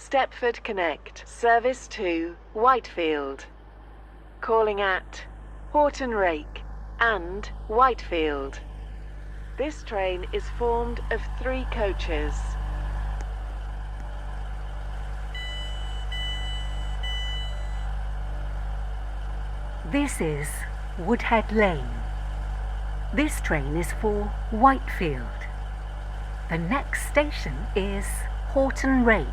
Stepford Connect, service to Whitefield. Calling at Horton Rake and Whitefield. This train is formed of 3 coaches. This is Woodhead Lane. This train is for Whitefield. The next station is Horton Rake.